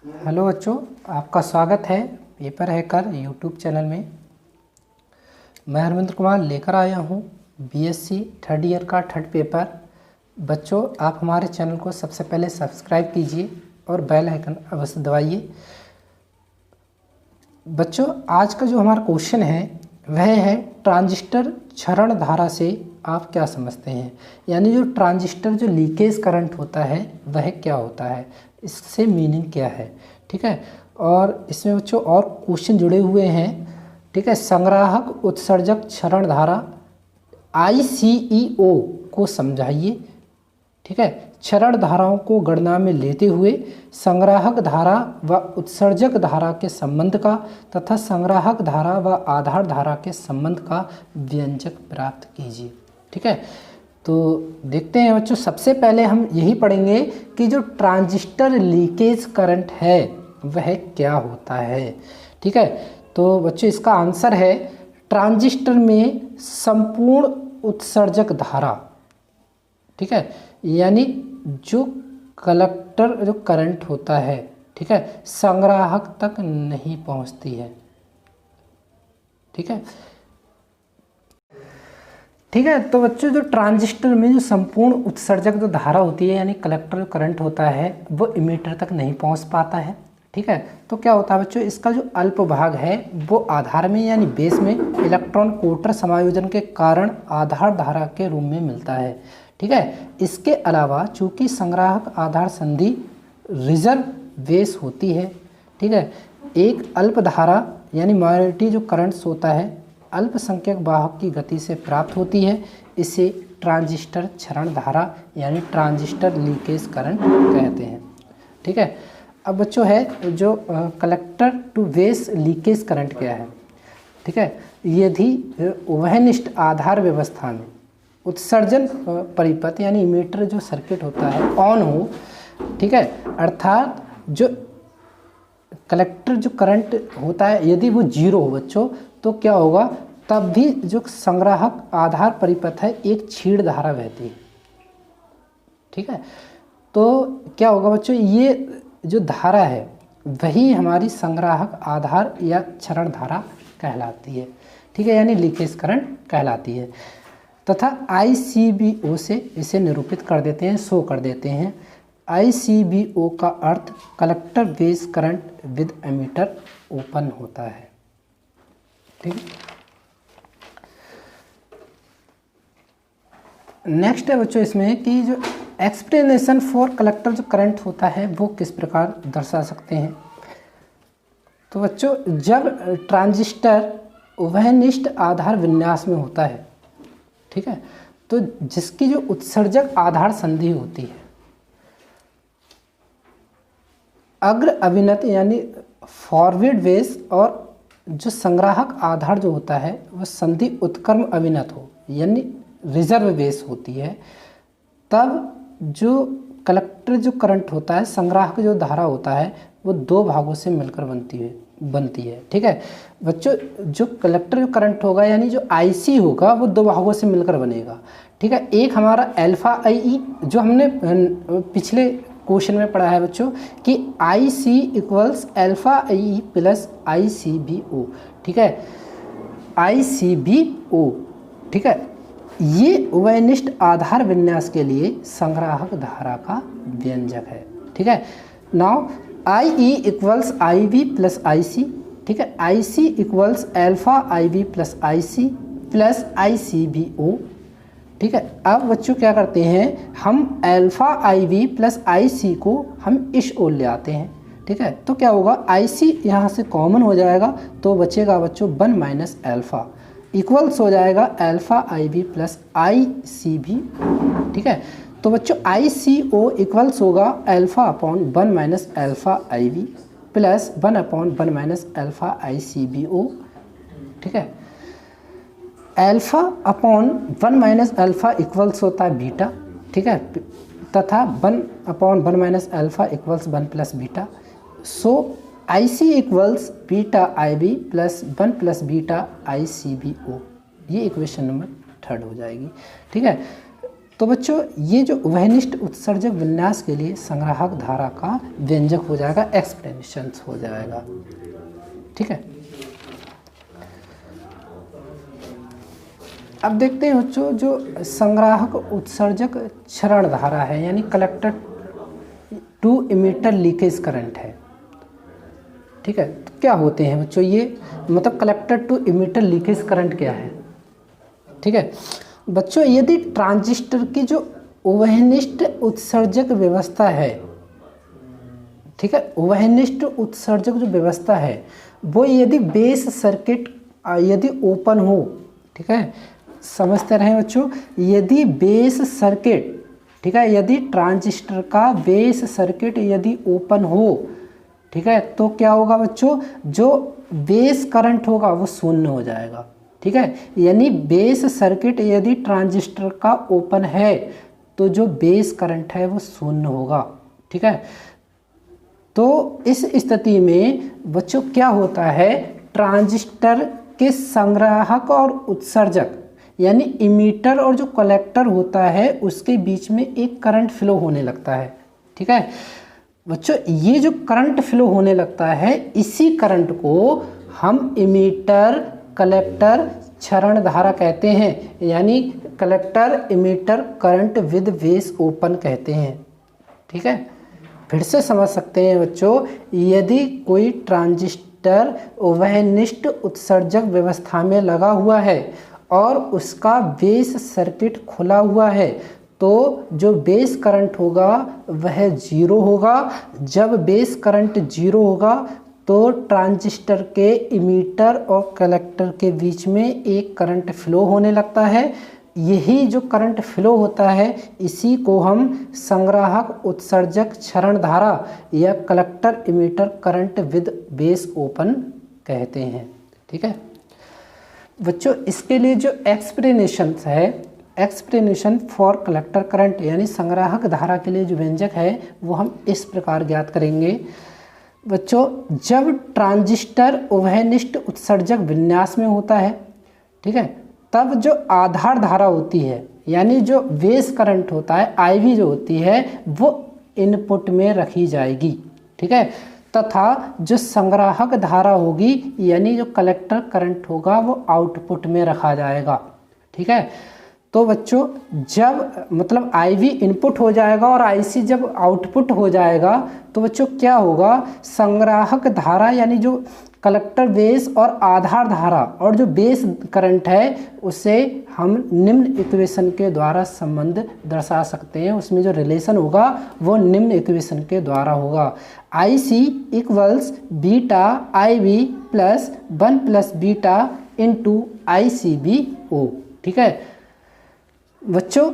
Hello बच्चों, आपका स्वागत है पेपर हैकर यूट्यूब चैनल में। मैं हरविंद्र कुमार लेकर आया हूं बीएससी थर्ड ईयर का थर्ड पेपर। बच्चों, आप हमारे चैनल को सबसे पहले सब्सक्राइब कीजिए और बेल आइकन अवश्य दबाइए। बच्चों, आज का जो हमारा क्वेश्चन है वह है ट्रांजिस्टर क्षरण धारा से आप क्या समझते हैं। यानी जो ट्रांजिस्टर जो लीकेज करंट होता है वह क्या होता है, इससे मीनिंग क्या है। ठीक है, और इसमें बच्चों और क्वेश्चन जुड़े हुए हैं। ठीक है, संग्राहक उत्सर्जक क्षरण धारा ICEO को समझाइए। ठीक है, क्षरण धाराओं को गणना में लेते हुए संग्राहक धारा व उत्सर्जक धारा के संबंध का तथा संग्राहक धारा व आधार धारा के संबंध का व्यंजक प्राप्त कीजिए। ठीक है, तो देखते हैं बच्चों, सबसे पहले हम यही पढ़ेंगे कि जो ट्रांजिस्टर लीकेज करंट है वह क्या होता है। ठीक है, तो बच्चों इसका आंसर है ट्रांजिस्टर में संपूर्ण उत्सर्जक धारा। ठीक है, यानी जो कलेक्टर जो करंट होता है, ठीक है, संग्राहक तक नहीं पहुंचती है। ठीक है, ठीक है, तो बच्चों जो ट्रांजिस्टर में जो संपूर्ण उत्सर्जक जो धारा होती है यानी कलेक्टर करंट होता है वो इमीटर तक नहीं पहुंच पाता है। ठीक है, तो क्या होता है बच्चों, इसका जो अल्प भाग है वो आधार में यानी बेस में इलेक्ट्रॉन कोटर समायोजन के कारण आधार धारा के रूप में मिलता है। ठीक है, इसके अलावा चूंकि संग्राहक आधार संधि रिजर्व बेस होती है, ठीक है, एक अल्प धारा यानी माइनॉरिटी जो करंट्स होता है अल्पसंख्यक वाहक की गति से प्राप्त होती है। इसे ट्रांजिस्टर क्षरण धारा यानी ट्रांजिस्टर लीकेज करंट कहते हैं। ठीक है, अब बच्चों है जो collector to base leakage current क्या है। ठीक है, यदि वहनिष्ठ आधार व्यवस्था में उत्सर्जन परिपथ यानी इमीटर जो सर्किट होता है ऑन हो, ठीक है, अर्थात जो कलेक्टर जो करंट होता है यदि वो जीरो हो बच्चों, तो क्या होगा, तब भी जो संग्राहक आधार परिपथ है एक क्षीण धारा बहती है। ठीक है, तो क्या होगा बच्चों, ये जो धारा है वही हमारी संग्राहक आधार या क्षरण धारा कहलाती है। ठीक है, यानी लीकेज करंट कहलाती है। तथा ICBO से इसे निरूपित कर देते हैं, शो कर देते हैं। ICBO का अर्थ collector base current with emitter open होता है। ठीक, नेक्स्ट है बच्चों इसमें कि जो एक्सप्लेनेशन फॉर कलेक्टर जो करंट होता है वो किस प्रकार दर्शा सकते हैं। तो बच्चों जब ट्रांजिस्टर वहनिष्ठ आधार विन्यास में होता है, ठीक है, तो जिसकी जो उत्सर्जक आधार संधि होती है अग्र अभिनत यानी फॉरवर्ड बेस और जो संग्राहक आधार जो होता है वह संधि उत्क्रम अभिनत हो यानी रिजर्व बेस होती है, तब जो कलेक्टर जो करंट होता है संग्राहक जो धारा होता है वो दो भागों से मिलकर बनती है। ठीक है बच्चों, जो कलेक्टर जो करंट होगा यानी जो IC होगा वो दो भागों से मिलकर बनेगा। ठीक है, एक हमारा अल्फा IE जो हमने पिछले क्वेश्चन में पढ़ा है बच्चों कि IC equals alpha IE plus ICBO। ठीक है, ICBO, ठीक है, ये वहनिष्ठ आधार विन्यास के लिए संग्राहक धारा का व्यंजक है। ठीक है, now IE equals IB plus IC। ठीक है, IC equals alpha IB plus IC plus ICBO। ठीक है, अब बच्चों क्या करते हैं, हम अल्फा IB प्लस IC को हम इस ओर ले आते हैं। ठीक है, तो क्या होगा, IC यहाँ से कॉमन हो जाएगा तो बचेगा बच्चों 1 माइनस अल्फा इक्वल्स हो जाएगा अल्फा IB प्लस ICB। ठीक है, तो बच्चों ICO इक्वल्स होगा alpha upon 1 minus alpha IB plus 1 upon 1 minus alpha ICBO। ठीक है, alpha upon 1 minus alpha equals होता है बीटा। ठीक है, तथा 1 upon 1 minus alpha equals 1 plus beta. So IC equals beta IB plus 1 plus beta ICBO। ये equation number 3 हो जाएगी। ठीक है, तो बच्चों ये जो उभयनिष्ठ उत्सर्जक विन्यास के लिए संग्राहक धारा का व्यंजक हो जाएगा, एक्सप्लेनेशन हो जाएगा। ठीक है, अब देखते हैं बच्चों जो संग्राहक उत्सर्जक क्षरण धारा है यानी collector to emitter leakage current है। ठीक है, तो क्या होते हैं बच्चों ये, मतलब collector to emitter leakage current क्या है। ठीक है बच्चों, यदि ट्रांजिस्टर की जो उभयनिष्ठ उत्सर्जक व्यवस्था है, ठीक है, उभयनिष्ठ उत्सर्जक जो व्यवस्था है वो यदि बेस सर्किट यदि ओपन हो, ठीक है, समझते रहें बच्चों, यदि बेस सर्किट, ठीक है, यदि ट्रांजिस्टर का बेस सर्किट यदि ओपन हो, ठीक है, तो क्या होगा बच्चों, जो बेस करंट होगा वो शून्य हो जाएगा। ठीक है, यानी बेस सर्किट यदि ट्रांजिस्टर का ओपन है तो जो बेस करंट है वो शून्य होगा। ठीक है, तो इस स्थिति में बच्चों क्या होता है, ट्रांजिस्टर के संग्राहक और उत्सर्जक यानी इमीटर और जो कलेक्टर होता है उसके बीच में एक करंट फ्लो होने लगता है। ठीक है बच्चों, ये जो करंट फ्लो होने लगता है इसी करंट को हम इमीटर कलेक्टर क्षरण धारा कहते हैं, यानी collector emitter current with base open कहते हैं। ठीक है, फिर से समझ सकते हैं बच्चों, यदि कोई ट्रांजिस्टर उभयनिष्ठ उत्सर्जक व्यवस्था में लगा हुआ है और उसका बेस सर्किट खुला हुआ है तो जो बेस करंट होगा वह जीरो होगा। जब बेस करंट जीरो होगा तो ट्रांजिस्टर के इमीटर और कलेक्टर के बीच में एक करंट फ्लो होने लगता है। यही जो करंट फ्लो होता है इसी को हम संग्राहक उत्सर्जक क्षरण धारा या collector emitter current with base open कहते हैं। ठीक है बच्चों, इसके लिए जो एक्सप्लेनेशन है, एक्सप्लेनेशन फॉर कलेक्टर करंट यानी संग्राहक धारा के लिए जो व्यंजक है वो हम इस प्रकार ज्ञात करेंगे। बच्चों, जब ट्रांजिस्टर उभयनिष्ठ उत्सर्जक विन्यास में होता है, ठीक है, तब जो आधार धारा होती है यानी जो बेस करंट होता है आईवी जो होती है वो इनपुट में रखी जाएगी। ठीक है, तथा जो संग्राहक धारा होगी यानी जो कलेक्टर करंट होगा वो आउटपुट में रखा जाएगा। ठीक है, तो बच्चों जब मतलब आईवी इनपुट हो जाएगा और आईसी जब आउटपुट हो जाएगा तो बच्चों क्या होगा, संग्राहक धारा यानी जो कलेक्टर बेस और आधार धारा और जो बेस करंट है उसे हम निम्न इक्वेशन के द्वारा संबंध दर्शा सकते हैं। उसमें जो रिलेशन होगा वो निम्न इक्वेशन के द्वारा होगा, IC equals beta IV plus 1 plus beta into ICBO। ठीक है बच्चों,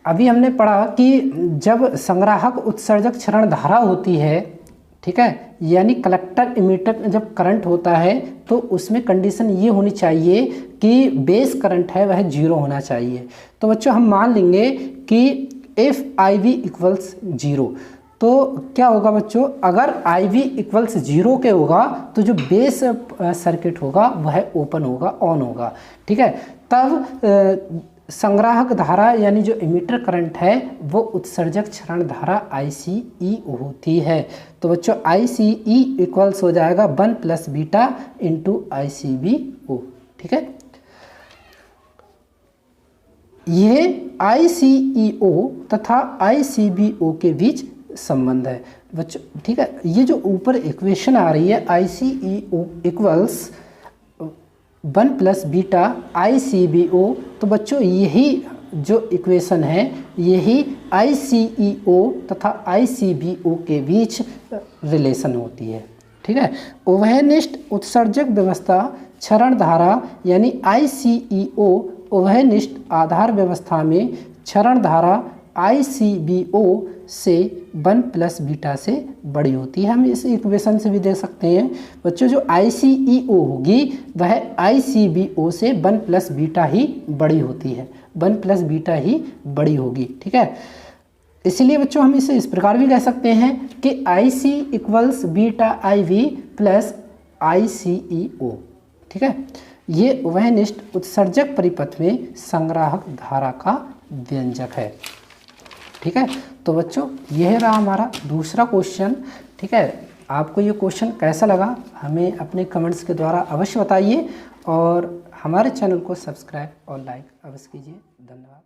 अभी हमने पढ़ा कि जब संग्राहक उत्सर्जक क्षरण धारा होती है, ठीक है, यानी कलेक्टर इमीटर जब करंट होता है तो उसमें कंडीशन ये होनी चाहिए कि बेस करंट है वह जीरो होना चाहिए। तो बच्चों हम मान लेंगे कि इफ़ IV इक्वल्स जीरो, तो क्या होगा बच्चों, अगर IV इक्वल्स जीरो के होगा तो जो बेस सर्किट होगा वह ओपन होगा, ऑन होगा। ठीक है, तब संग्राहक धारा यानी जो इमीटर करंट है वो उत्सर्जक क्षरण धारा ICE होती है। तो बच्चों ICE इक्वल्स हो जाएगा 1 प्लस बीटा इंटू ICBO। ठीक है, ये ICEO तथा ICBO के बीच संबंध है बच्चों। ठीक है, ये जो ऊपर इक्वेशन आ रही है ICEO equals 1 plus beta ICBO, तो बच्चों यही जो इक्वेशन है यही ICEO तथा ICBO के बीच रिलेशन होती है। ठीक है, उभयनिष्ठ उत्सर्जक व्यवस्था क्षरण धारा यानी ICEO उभयनिष्ठ आधार व्यवस्था में क्षरण धारा ICBO से 1 प्लस बीटा से बड़ी होती है। हम इस इक्वेशन से भी देख सकते हैं बच्चों, जो ICEO होगी वह ICBO से 1 प्लस बीटा ही बड़ी होती है, 1 प्लस बीटा ही बड़ी होगी। ठीक है, इसलिए बच्चों हम इसे इस प्रकार भी कह सकते हैं कि IC equals beta IV plus ICEO। ठीक है, ये उभयनिष्ठ उत्सर्जक परिपथ में संग्राहक धारा का व्यंजक है। ठीक है, तो बच्चों यह रहा हमारा दूसरा क्वेश्चन। ठीक है, आपको ये क्वेश्चन कैसा लगा हमें अपने कमेंट्स के द्वारा अवश्य बताइए और हमारे चैनल को सब्सक्राइब और लाइक अवश्य कीजिए। धन्यवाद।